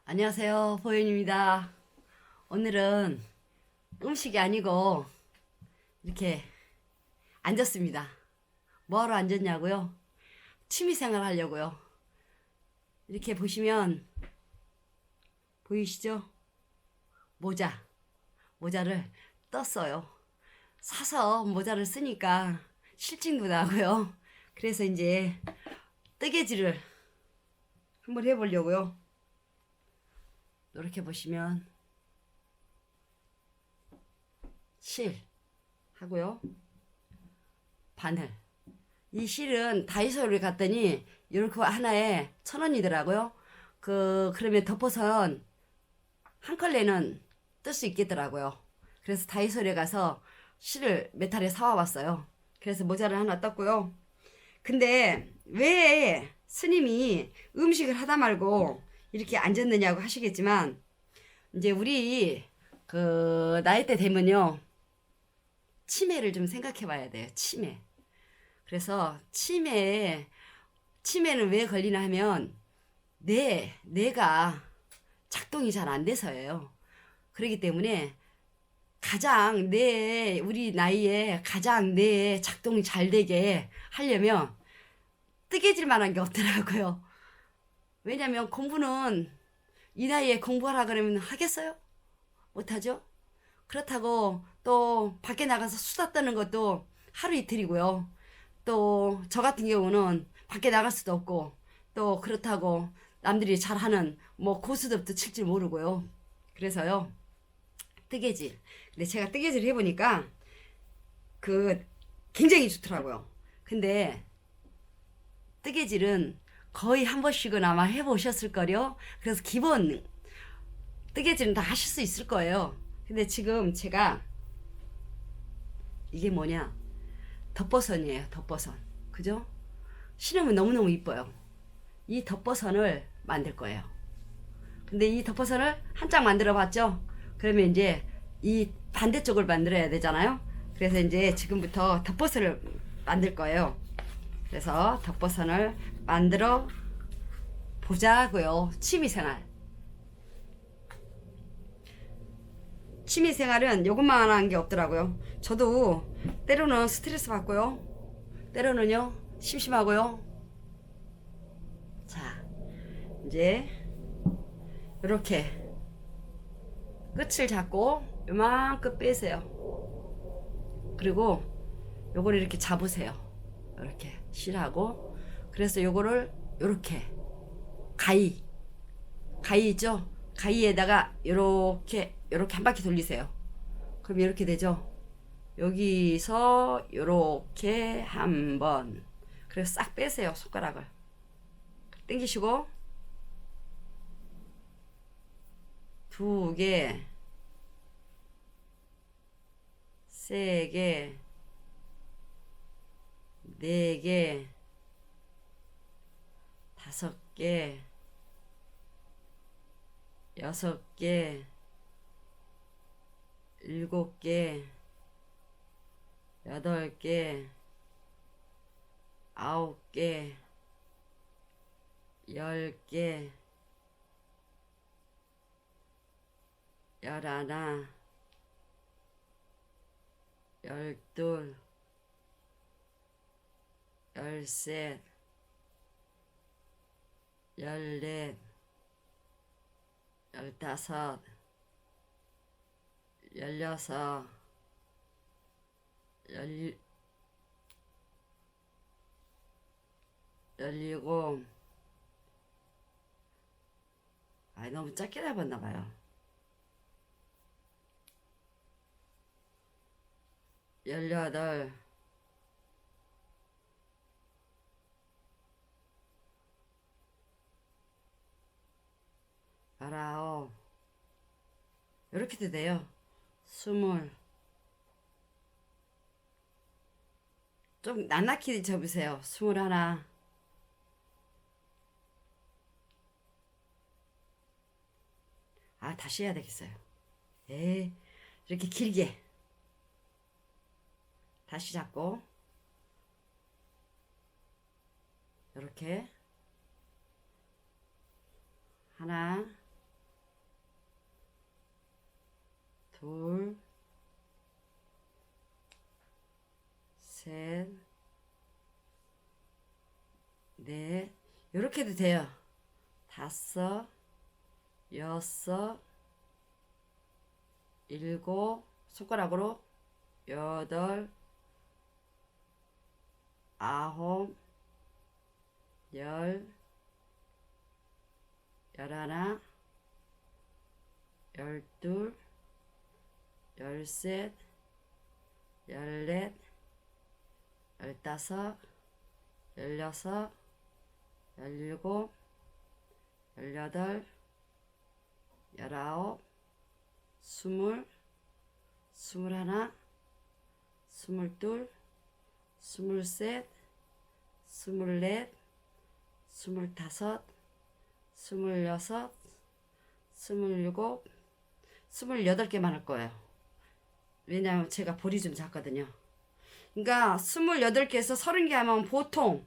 안녕하세요, 보현입니다. 오늘은 음식이 아니고 이렇게 앉았습니다. 뭐하러 앉았냐고요? 취미생활 하려고요. 이렇게 보시면 보이시죠? 모자를 떴어요. 사서 모자를 쓰니까 실증도 나고요. 그래서 이제 뜨개질을 한번 해보려고요. 이렇게 보시면 실 하고요. 바늘. 이 실은 다이소를 갔더니 이렇게 하나에 1,000원이더라고요. 그러면 덮어선 한 컬레는 뜰 수 있겠더라고요. 그래서 다이소에 가서 실을 몇 알에 사와 봤어요. 그래서 모자를 하나 떴고요. 근데 왜 스님이 음식을 하다 말고 이렇게 앉았느냐고 하시겠지만, 이제 우리 나이대 되면요, 치매를 좀 생각해 봐야 돼요. 치매. 그래서 치매는 왜 걸리나 하면 뇌가 작동이 잘 안 돼서예요. 그렇기 때문에 우리 나이에 가장 뇌 작동이 잘 되게 하려면 뜨개질 만한 게 없더라고요. 왜냐면 공부는 이 나이에 공부하라 그러면 하겠어요? 못하죠? 그렇다고 또 밖에 나가서 수다 떠는 것도 하루 이틀이고요. 또 저 같은 경우는 밖에 나갈 수도 없고, 또 그렇다고 남들이 잘하는 뭐 고스톱도 칠 줄 모르고요. 그래서요, 뜨개질. 근데 제가 뜨개질 해보니까 그 굉장히 좋더라고요. 근데 뜨개질은 거의 한 번씩은 아마 해보셨을 거요. 그래서 기본 뜨개질은 다 하실 수 있을 거예요. 근데 지금 제가 이게 뭐냐, 덮버선이에요. 덮버선. 그죠? 신으면 너무너무 이뻐요. 이 덮버선을 만들 거예요. 근데 이 덮버선을 한 장 만들어 봤죠? 그러면 이제 이 반대쪽을 만들어야 되잖아요. 그래서 이제 지금부터 덮버선을 만들 거예요. 그래서 덮버선을 만들어 보자고요. 취미생활은 요것만 한 게 없더라고요. 저도 때로는 스트레스 받고요. 때로는요, 심심하고요. 자, 이제 이렇게 끝을 잡고 요만큼 빼세요. 그리고 요거를 이렇게 잡으세요. 이렇게 실하고. 그래서 요거를 요렇게 가위 있죠? 가위에다가 요렇게 한 바퀴 돌리세요. 그럼 이렇게 되죠? 여기서 요렇게 한 번. 그래서 싹 빼세요. 손가락을 당기시고, 2개, 3개, 4개, 5개, 6개, 7개, 8개, 9개, 10개, 11, 12, 13, 14, 15, 16, 17, 너무 작게 잡았나 봐요. 18, 19, 이렇게 돼요. 20, 좀 낱낱이 접으세요. 21, 다시 해야 되겠어요. 이렇게 길게 다시 잡고, 이렇게 하나, 둘, 셋, 넷, 요렇게도 돼요. 다섯, 여섯, 일곱, 손가락으로 여덟, 아홉, 열, 열하나, 열둘, 열셋, 열넷, 열다섯, 열여섯, 열일곱, 열여덟, 열아홉, 스물, 스물하나, 스물둘, 스물셋, 스물넷, 스물다섯, 스물여섯, 스물일곱, 28개만 할 거예요. 왜냐면 제가 볼이 좀 작거든요. 그러니까 28개에서 30개 하면 보통,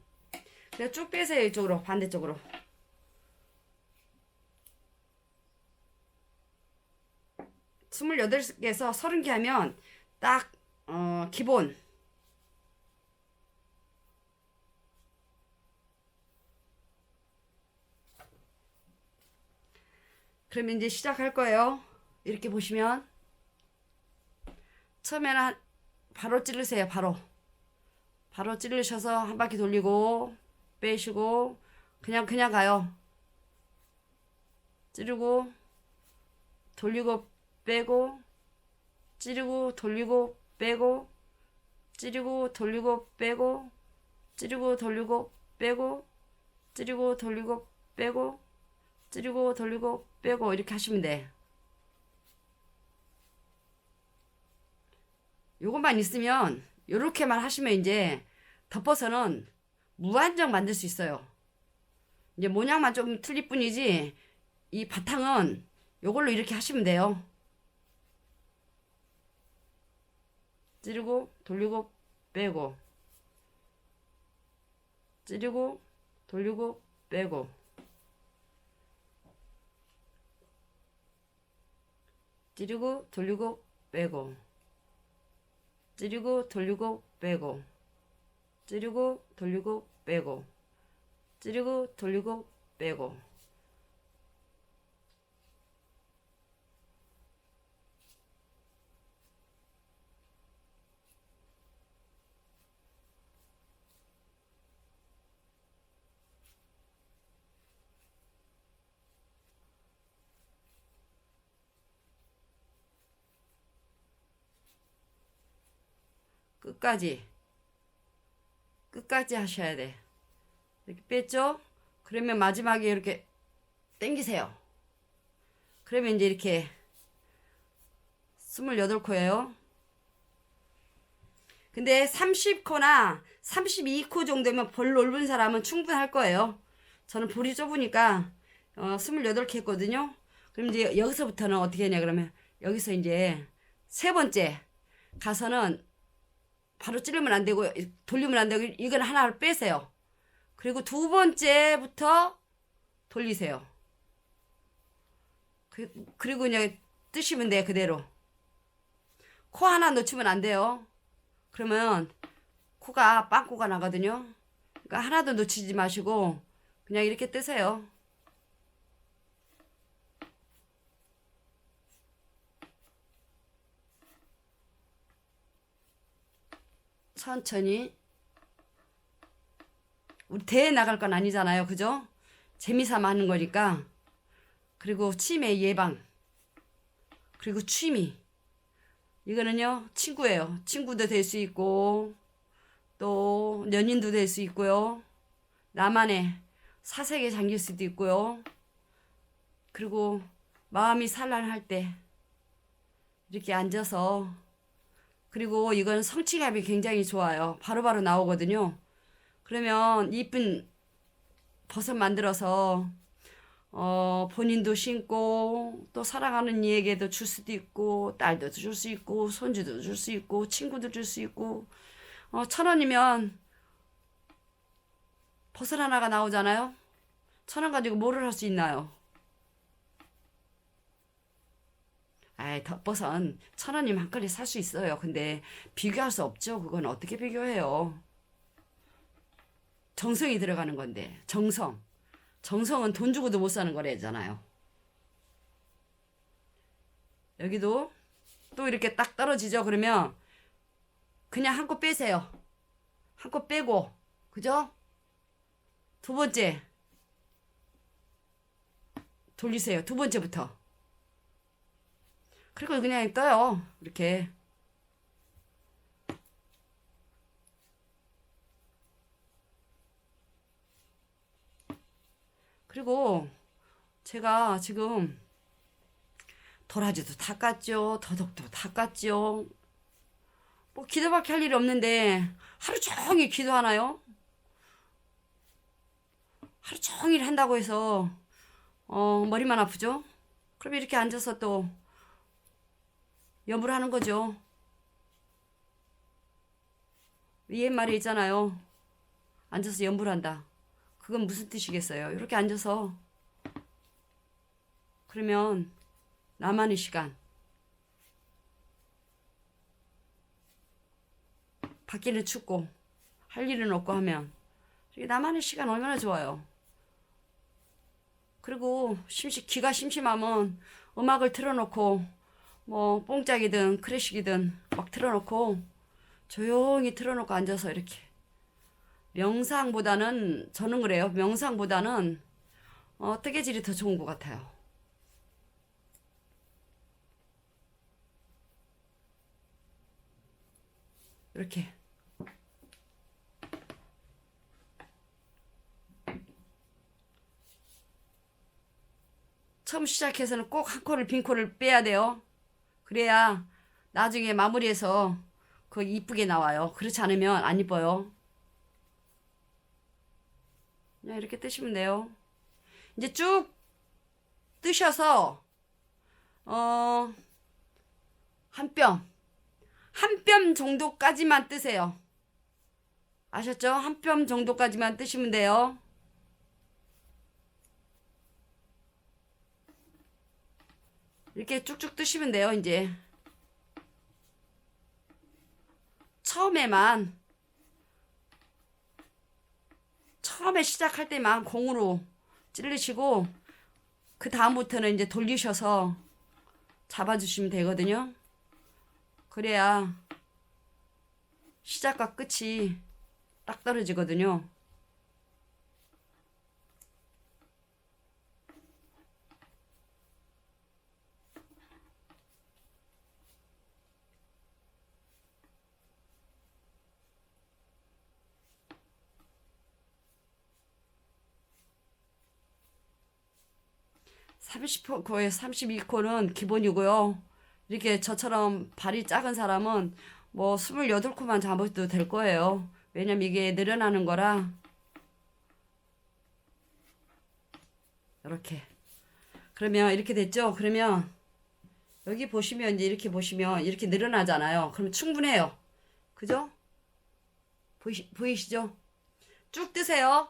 그냥 쭉 빼세요. 이쪽으로, 반대쪽으로. 스물여덟 개에서 30개 하면 딱 기본. 그러면 이제 시작할 거예요. 이렇게 보시면 처음에는 바로 찌르세요. 바로 찌르셔서 한 바퀴 돌리고 빼시고 그냥 가요. 찌르고 돌리고 빼고 찌르고 돌리고 빼고 찌르고 돌리고 빼고 찌르고 돌리고 빼고 찌르고 돌리고 빼고 찌르고 돌리고 빼고 이렇게 하시면 돼. 요것만 있으면 요렇게만 하시면 이제 덮어서는 무한정 만들 수 있어요. 이제 모양만 좀 틀릴 뿐이지 이 바탕은 요걸로 이렇게 하시면 돼요. 찌르고 돌리고 빼고 찌르고 돌리고 빼고 찌르고 돌리고 빼고 찌르고 돌리고 빼고 찌르고 돌리고 빼고 찌르고 돌리고 빼고 끝까지 하셔야 돼. 이렇게 뺐죠? 그러면 마지막에 이렇게 당기세요. 그러면 이제 이렇게 28코예요. 근데 30코나 32코 정도면 볼 넓은 사람은 충분할 거예요. 저는 볼이 좁으니까 28개 했거든요. 그럼 이제 여기서부터는 어떻게 하냐 그러면 여기서 이제 세 번째 가서는 바로 찌르면 안 되고 돌리면 안 되고 이건 하나를 빼세요. 그리고 두 번째부터 돌리세요. 그리고 그냥 뜨시면 돼요. 그대로. 코 하나 놓치면 안 돼요. 그러면 코가 빵코가 나거든요. 그러니까 하나도 놓치지 마시고 그냥 이렇게 뜨세요. 천천히. 우리 대회 나갈 건 아니잖아요. 그죠? 재미삼아 하는 거니까. 그리고 치매 예방. 그리고 취미. 이거는요, 친구예요. 친구도 될 수 있고, 또 연인도 될 수 있고요. 나만의 사색에 잠길 수도 있고요. 그리고 마음이 산란할 때 이렇게 앉아서 그리고 이건 성취감이 굉장히 좋아요. 바로바로 나오거든요. 그러면 이쁜 버섯 만들어서 본인도 신고 또 사랑하는 이에게도 줄 수도 있고 딸도 줄 수 있고 손주도 줄 수 있고 친구도 줄 수 있고 1,000원이면 버섯 하나가 나오잖아요. 1,000원 가지고 뭐를 할 수 있나요? 아이, 덮버선 1,000원이면 한 걸리 살 수 있어요. 근데 비교할 수 없죠. 그건 어떻게 비교해요. 정성이 들어가는 건데, 정성. 정성은 돈 주고도 못 사는 거래잖아요. 여기도 또 이렇게 딱 떨어지죠. 그러면 그냥 한 코 빼세요. 한 코 빼고, 그죠? 두 번째 돌리세요. 두 번째부터. 그리고 그냥 떠요. 이렇게. 그리고 제가 지금 도라지도 다 깠죠. 더덕도 다 깠죠. 뭐 기도밖에 할 일이 없는데 하루 종일 기도하나요? 하루 종일 한다고 해서 머리만 아프죠? 그럼 이렇게 앉아서 또 염불 하는 거죠. 옛말에 있잖아요. 앉아서 염불한다. 그건 무슨 뜻이겠어요? 이렇게 앉아서 그러면 나만의 시간 밖에는 춥고 할 일은 없고 하면 나만의 시간 얼마나 좋아요. 그리고 귀가 심심하면 음악을 틀어놓고 뭐 뽕짝이든 클래식이든 막 틀어놓고 조용히 틀어놓고 앉아서 이렇게 명상보다는 저는 그래요. 명상보다는 뜨개질이 더 좋은 것 같아요. 이렇게 처음 시작해서는 꼭 한 코를 빈 코를 빼야 돼요. 그래야 나중에 마무리해서 그 이쁘게 나와요. 그렇지 않으면 안 이뻐요. 그냥 이렇게 뜨시면 돼요. 이제 쭉 뜨셔서 한 뼘 정도까지만 뜨세요. 아셨죠? 한 뼘 정도까지만 뜨시면 돼요. 이렇게 쭉쭉 뜨시면 돼요. 이제 처음에 시작할 때만 공으로 찌르시고 그 다음부터는 이제 돌리셔서 잡아주시면 되거든요. 그래야 시작과 끝이 딱 떨어지거든요. (30코에) 32코는 기본이고요. 이렇게 저처럼 발이 작은 사람은 뭐 28코만 잡아도 될 거예요. 왜냐면 이게 늘어나는 거라. 이렇게. 그러면 이렇게 됐죠? 그러면 여기 보시면 이제 이렇게 보시면 이렇게 늘어나잖아요. 그럼 충분해요. 그죠? 보이시죠? 쭉 뜨세요.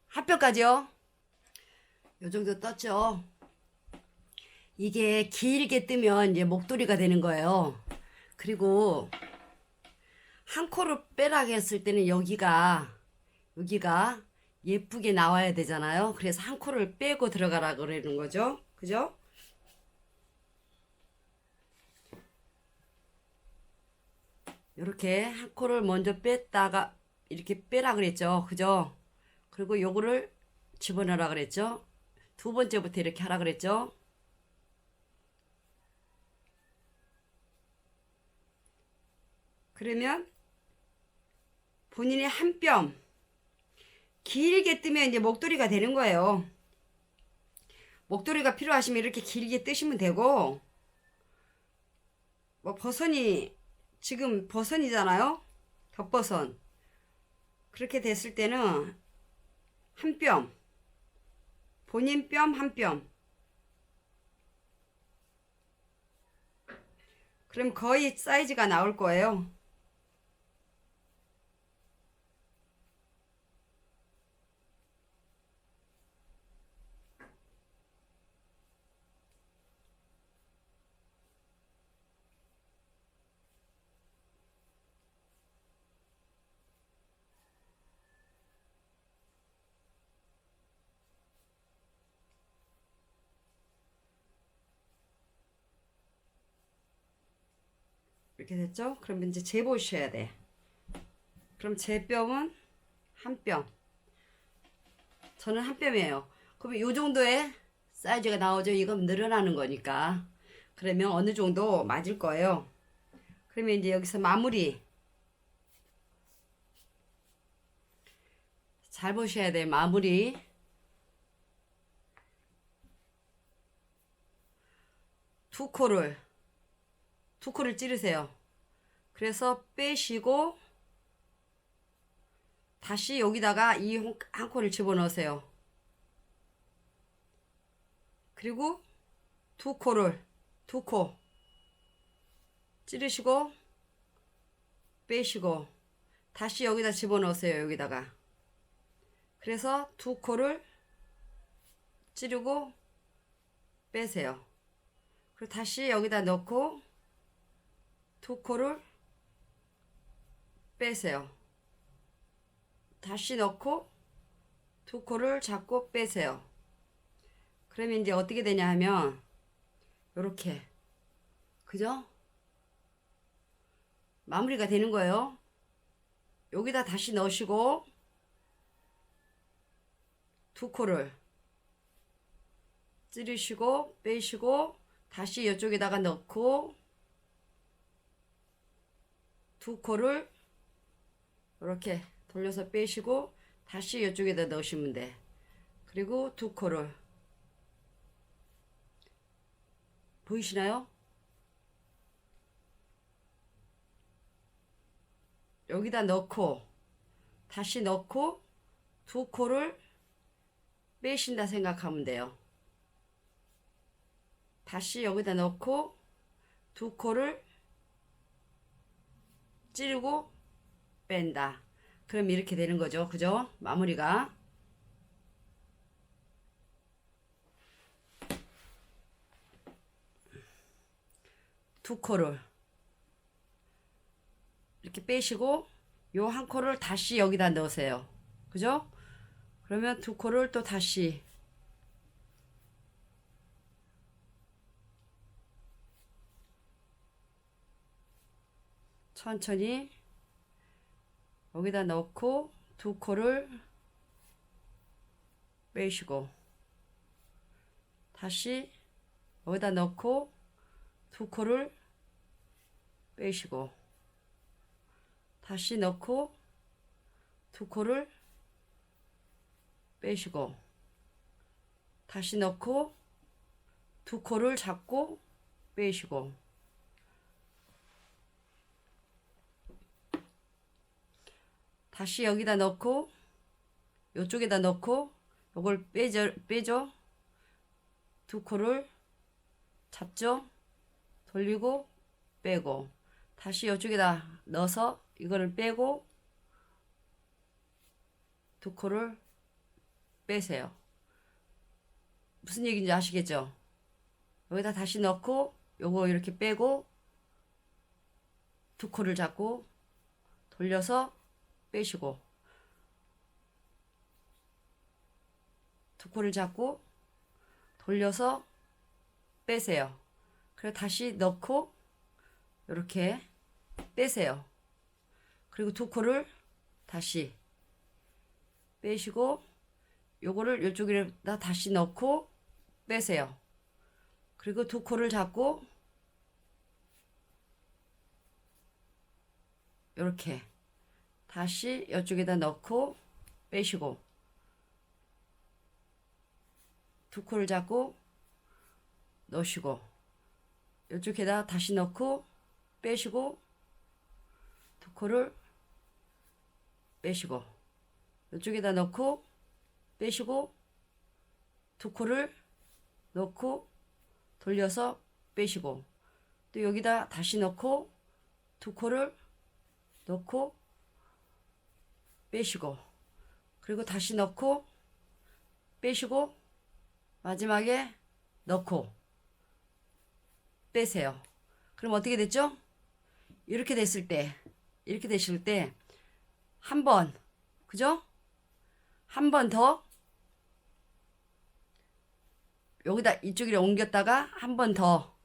한 뼘까지요. 요 정도 떴죠? 이게 길게 뜨면 이제 목도리가 되는 거예요. 그리고 한 코를 빼라 했을 때는 여기가 예쁘게 나와야 되잖아요. 그래서 한 코를 빼고 들어가라 그러는 거죠. 그죠? 이렇게 한 코를 먼저 뺐다가 이렇게 빼라 그랬죠. 그죠? 그리고 요거를 집어넣으라 그랬죠. 두 번째부터 이렇게 하라 그랬죠. 그러면 본인의 한 뼘 길게 뜨면 이제 목도리가 되는 거예요. 목도리가 필요하시면 이렇게 길게 뜨시면 되고, 뭐 버선이 지금 버선이잖아요. 겹버선. 그렇게 됐을 때는 한 뼘, 본인 뼘 한 뼘. 그럼 거의 사이즈가 나올 거예요. 이렇게 됐죠? 그러면 이제 재보셔야 돼. 그럼 제 뼘은 한 뼘. 저는 한 뼘이에요. 그러면 이 정도의 사이즈가 나오죠. 이건 늘어나는 거니까. 그러면 어느 정도 맞을 거예요. 그러면 이제 여기서 마무리. 잘 보셔야 돼. 마무리. 두 코를 찌르세요. 그래서 빼시고 다시 여기다가 이 한 코를 집어넣으세요. 그리고 두 코 찌르시고 빼시고 다시 여기다 집어넣으세요. 여기다가. 그래서 두 코를 찌르고 빼세요. 그리고 다시 여기다 넣고 두 코를 빼세요. 다시 넣고 두 코를 잡고 빼세요. 그러면 이제 어떻게 되냐 하면 요렇게, 그죠? 마무리가 되는 거예요. 여기다 다시 넣으시고 두 코를 찌르시고 빼시고 다시 이쪽에다가 넣고 두 코를 이렇게 돌려서 빼시고 다시 이쪽에다 넣으시면 돼. 그리고 두 코를, 보이시나요? 여기다 넣고 다시 넣고 두 코를 빼신다 생각하면 돼요. 다시 여기다 넣고 두 코를 찌르고 뺀다. 그럼 이렇게 되는 거죠. 그죠? 마무리가. 두 코를 이렇게 빼시고 요 한 코를 다시 여기다 넣으세요. 그죠? 그러면 두 코를 또 다시 천천히 여기다 넣고 두 코를 빼시고 다시 여기다 넣고 두 코를 빼시고 다시 넣고 두 코를 빼시고 다시 넣고 두 코를 잡고 빼시고 다시 여기다 넣고 요쪽에다 넣고 요걸 빼죠. 두 코를 잡죠. 돌리고 빼고 다시 요쪽에다 넣어서 이거를 빼고 두 코를 빼세요. 무슨 얘기인지 아시겠죠? 여기다 다시 넣고 요거 이렇게 빼고 두 코를 잡고 돌려서 빼시고 두 코를 잡고 돌려서 빼세요. 그리고 다시 넣고 이렇게 빼세요. 그리고 두 코를 다시 빼시고 요거를 이쪽에다 다시 넣고 빼세요. 그리고 두 코를 잡고 이렇게 다시 이쪽에다 넣고 빼시고 두 코를 잡고 넣으시고 이쪽에다 다시 넣고 빼시고 두 코를 빼시고 이쪽에다 넣고 빼시고 두 코를 넣고 돌려서 빼시고 또 여기다 다시 넣고 두 코를 넣고 빼시고 그리고 다시 넣고 빼시고 마지막에 넣고 빼세요. 그럼 어떻게 됐죠? 이렇게 됐을 때 이렇게 되실 때 한 번, 그죠? 한 번 더 여기다 이쪽으로 옮겼다가 한 번 더,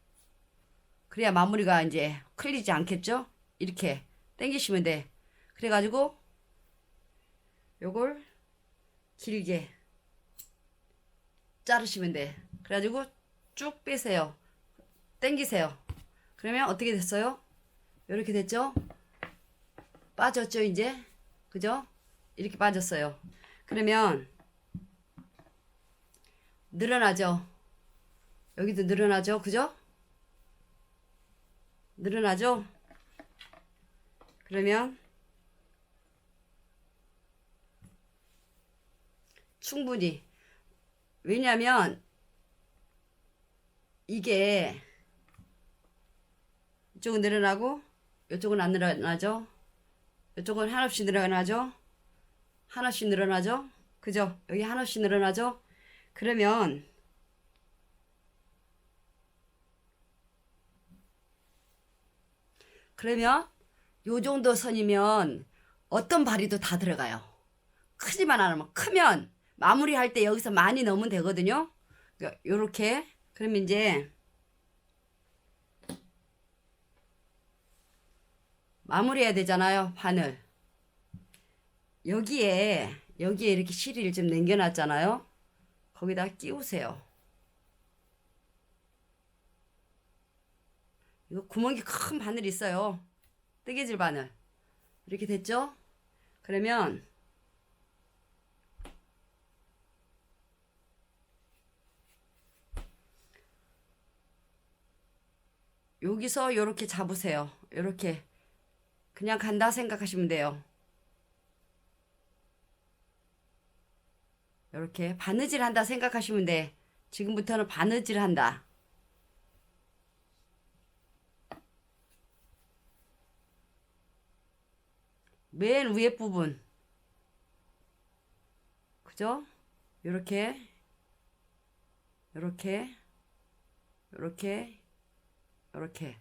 그래야 마무리가 이제 클리지 않겠죠? 이렇게 당기시면 돼. 그래가지고 요걸 길게 자르시면 돼. 그래가지고 쭉 빼세요. 당기세요. 그러면 어떻게 됐어요? 이렇게 됐죠? 빠졌죠 이제? 그죠? 이렇게 빠졌어요. 그러면 늘어나죠? 여기도 늘어나죠? 그죠? 늘어나죠? 그러면 충분히, 왜냐면 이게 이쪽은 늘어나고 이쪽은 안 늘어나죠? 이쪽은 하나씩 늘어나죠? 하나씩 늘어나죠? 그죠? 여기 하나씩 늘어나죠? 그러면 요 정도 선이면 어떤 바리도 다 들어가요. 크지만 않으면, 크면 마무리할 때 여기서 많이 넣으면 되거든요. 요렇게. 그러면 이제 마무리해야 되잖아요. 바늘. 여기에 이렇게 실을 좀 남겨놨잖아요. 거기다 끼우세요. 이거 구멍이 큰 바늘 있어요. 뜨개질 바늘. 이렇게 됐죠? 그러면 여기서 요렇게 잡으세요. 요렇게 그냥 간다 생각하시면 돼요. 요렇게 바느질 한다 생각하시면 돼. 지금부터는 바느질 한다. 맨 위에 부분, 그죠? 요렇게 요렇게 요렇게 요렇게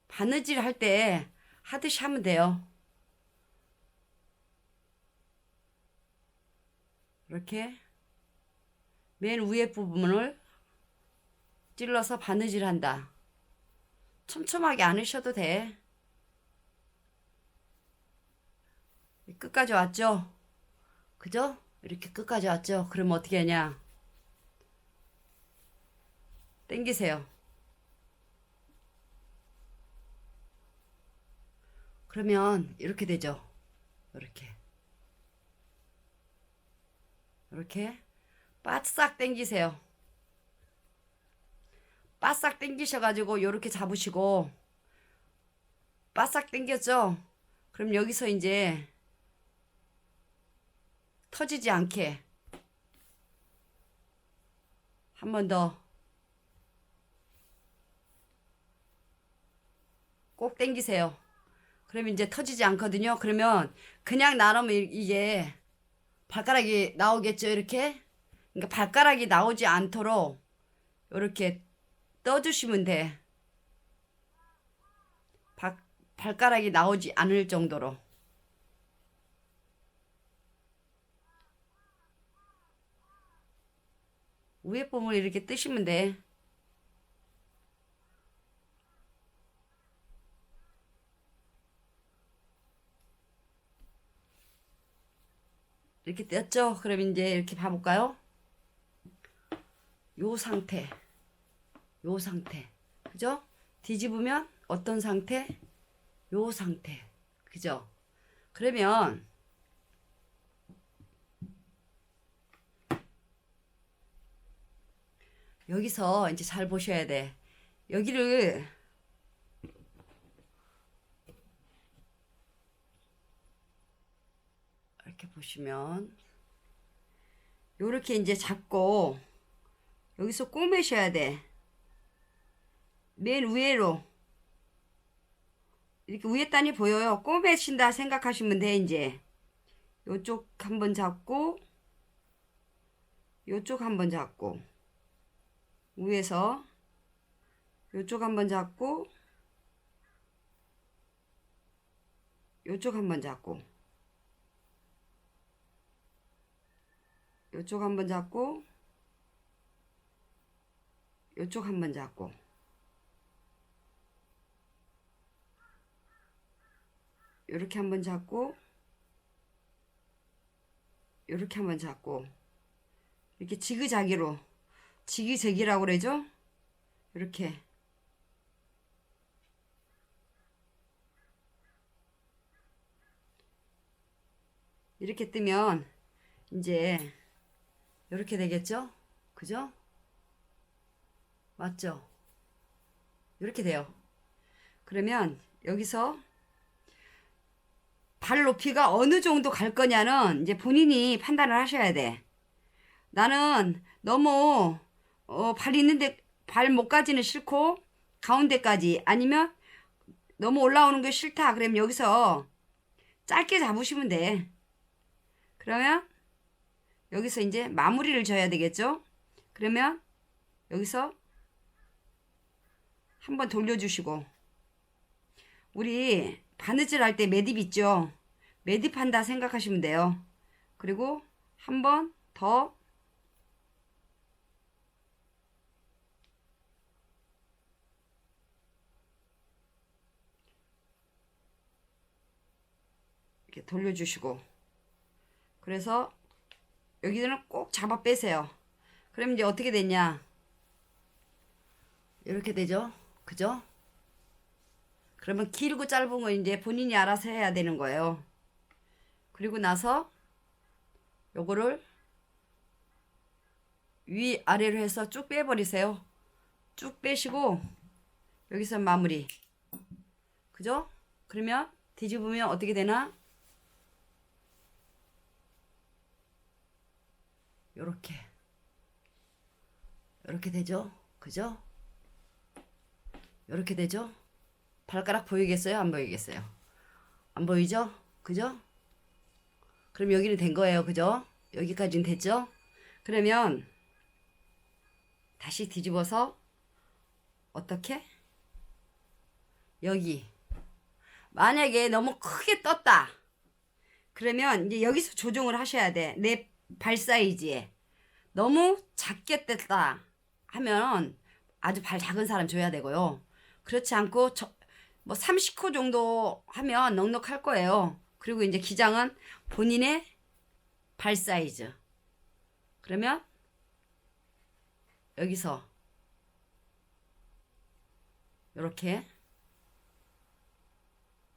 바느질 할 때 하듯이 하면 돼요. 이렇게 맨 위에 부분을 찔러서 바느질 한다. 촘촘하게 안 하셔도 돼. 끝까지 왔죠? 그죠? 이렇게 끝까지 왔죠? 그럼 어떻게 하냐? 당기세요. 그러면 이렇게 되죠? 이렇게. 이렇게 바싹 당기세요. 바싹 당기셔가지고 이렇게 잡으시고, 바싹 당겼죠? 그럼 여기서 이제 터지지 않게 한 번 더 꼭 당기세요. 그러면 이제 터지지 않거든요. 그러면 그냥 나누면 이게 발가락이 나오겠죠, 이렇게? 그러니까 발가락이 나오지 않도록 이렇게 떠주시면 돼. 발가락이 나오지 않을 정도로. 위에 부분을 이렇게 뜨시면 돼. 이렇게 떴죠? 그럼 이제 이렇게 봐볼까요? 요 상태. 요 상태. 그죠? 뒤집으면 어떤 상태? 요 상태. 그죠? 그러면 여기서 이제 잘 보셔야 돼. 여기를 이렇게 보시면 요렇게 이제 잡고 여기서 꼬매셔야 돼. 맨 위로 이렇게 위에 단이 보여요. 꼬매신다 생각하시면 돼. 이제 요쪽 한번 잡고 요쪽 한번 잡고 위에서 요쪽 한번 잡고 요쪽 한번 잡고 요쪽 한번 잡고 요쪽 한번 잡고 요렇게 한번 잡고 요렇게 한번 잡고 이렇게 지그자기로 지기재기라고 그러죠? 이렇게 이렇게 뜨면 이제 이렇게 되겠죠? 그죠? 맞죠? 이렇게 돼요. 그러면 여기서 발 높이가 어느 정도 갈 거냐는 이제 본인이 판단을 하셔야 돼. 나는 너무 발 있는데 발 목까지는 싫고 가운데까지 아니면 너무 올라오는 게 싫다. 그러면 여기서 짧게 잡으시면 돼. 그러면 여기서 이제 마무리를 져야 되겠죠? 그러면 여기서 한번 돌려주시고 우리 바느질 할 때 매듭 있죠? 매듭 한다 생각하시면 돼요. 그리고 한 번 더 이렇게 돌려주시고 그래서 여기는 꼭 잡아 빼세요. 그럼 이제 어떻게 됐냐? 이렇게 되죠? 그죠? 그러면 길고 짧은 건 이제 본인이 알아서 해야 되는 거예요. 그리고 나서 요거를 위아래로 해서 쭉 빼버리세요. 쭉 빼시고 여기서 마무리. 그죠? 그러면 뒤집으면 어떻게 되나? 요렇게 요렇게 되죠? 그죠? 요렇게 되죠? 발가락 보이겠어요? 안 보이겠어요? 안 보이죠? 그죠? 그럼 여기는 된 거예요. 그죠? 여기까지는 됐죠? 그러면 다시 뒤집어서 어떻게? 여기 만약에 너무 크게 떴다. 그러면 이제 여기서 조정을 하셔야 돼. 내 발 사이즈에. 너무 작게 떴다 하면 아주 발 작은 사람 줘야 되고요. 그렇지 않고 뭐 30호 정도 하면 넉넉할 거예요. 그리고 이제 기장은 본인의 발 사이즈. 그러면 여기서 요렇게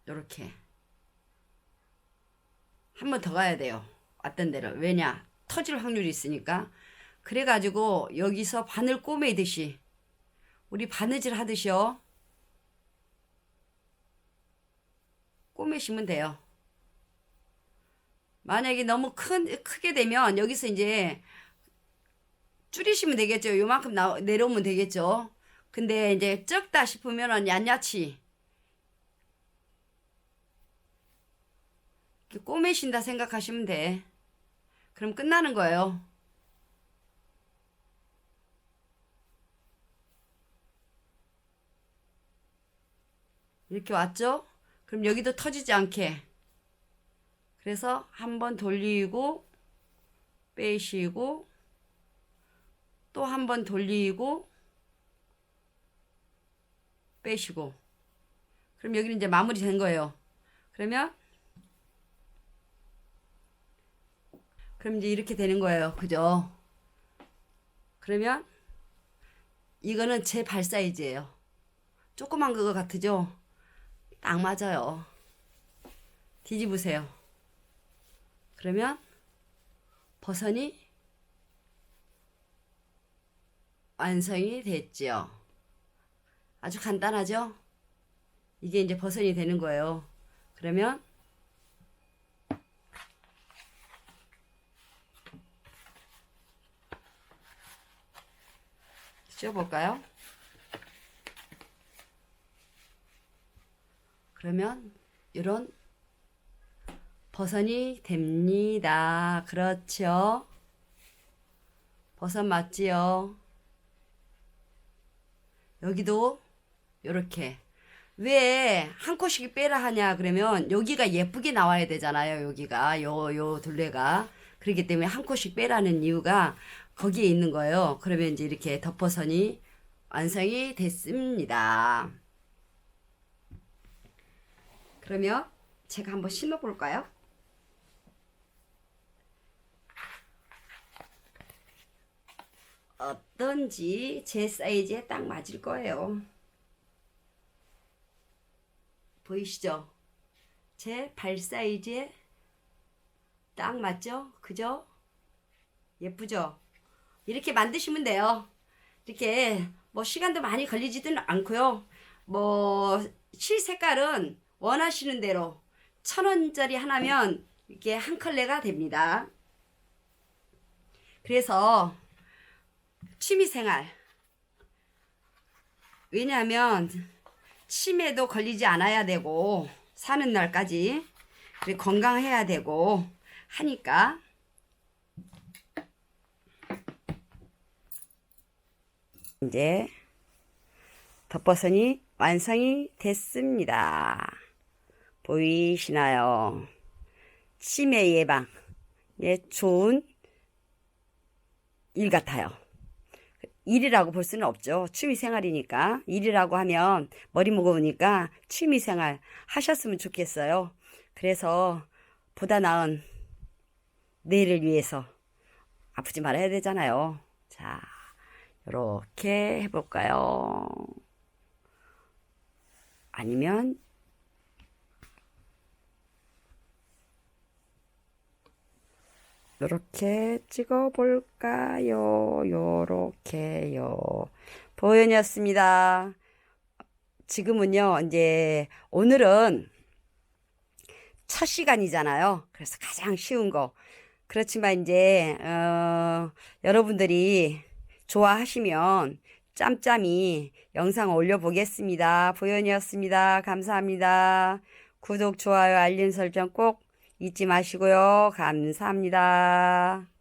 요렇게 한 번 더 가야 돼요. 왔던 대로. 왜냐? 터질 확률이 있으니까. 그래가지고 여기서 바늘 꼬매듯이 우리 바느질 하듯이요. 꼬매시면 돼요. 만약에 너무 크게 되면 여기서 이제 줄이시면 되겠죠. 요만큼 내려오면 되겠죠. 근데 이제 적다 싶으면은 얀야치 이렇게 꼬매신다 생각하시면 돼. 그럼 끝나는 거예요. 이렇게 왔죠? 그럼 여기도 터지지 않게. 그래서 한번 돌리고 빼시고 또 한 번 돌리고 빼시고 그럼 여기는 이제 마무리 된 거예요. 그럼 이제 이렇게 되는 거예요. 그죠? 그러면 이거는 제 발 사이즈예요. 조그만 거 같으죠? 딱 맞아요. 뒤집으세요. 그러면 버선이 완성이 됐죠. 아주 간단하죠? 이게 이제 버선이 되는 거예요. 그러면 씌워볼까요? 그러면 이런 버선이 됩니다. 그렇죠? 버선 맞지요? 여기도 요렇게 왜 한 코씩 빼라 하냐 그러면 여기가 예쁘게 나와야 되잖아요. 여기가 요 둘레가 그렇기 때문에 한 코씩 빼라는 이유가 거기에 있는 거예요. 그러면 이제 이렇게 덮어선이 완성이 됐습니다. 그러면 제가 한번 신어 볼까요? 어떤지 제 사이즈에 딱 맞을 거예요. 보이시죠? 제 발 사이즈에 딱 맞죠? 그죠? 예쁘죠? 이렇게 만드시면 돼요. 이렇게 뭐 시간도 많이 걸리지도 않고요. 뭐 실 색깔은 원하시는 대로 1,000원짜리 하나면 이렇게 한 컬레가 됩니다. 그래서 취미생활, 왜냐하면 치매도 걸리지 않아야 되고 사는 날까지 그리고 건강해야 되고 하니까 이제 덮버섯이 완성이 됐습니다. 보이시나요? 치매 예방에 좋은 일 같아요. 일이라고 볼 수는 없죠. 취미생활이니까. 일이라고 하면 머리 무거우니까 취미생활 하셨으면 좋겠어요. 그래서 보다 나은 내일을 위해서 아프지 말아야 되잖아요. 자, 이렇게 해볼까요? 아니면 요렇게 찍어 볼까요? 요렇게요. 보현이었습니다. 지금은요, 이제 오늘은 첫 시간이잖아요. 그래서 가장 쉬운 거. 그렇지만 이제 여러분들이 좋아하시면 짬짬이 영상 올려보겠습니다. 보현이었습니다. 감사합니다. 구독, 좋아요, 알림 설정 꼭 잊지 마시고요. 감사합니다.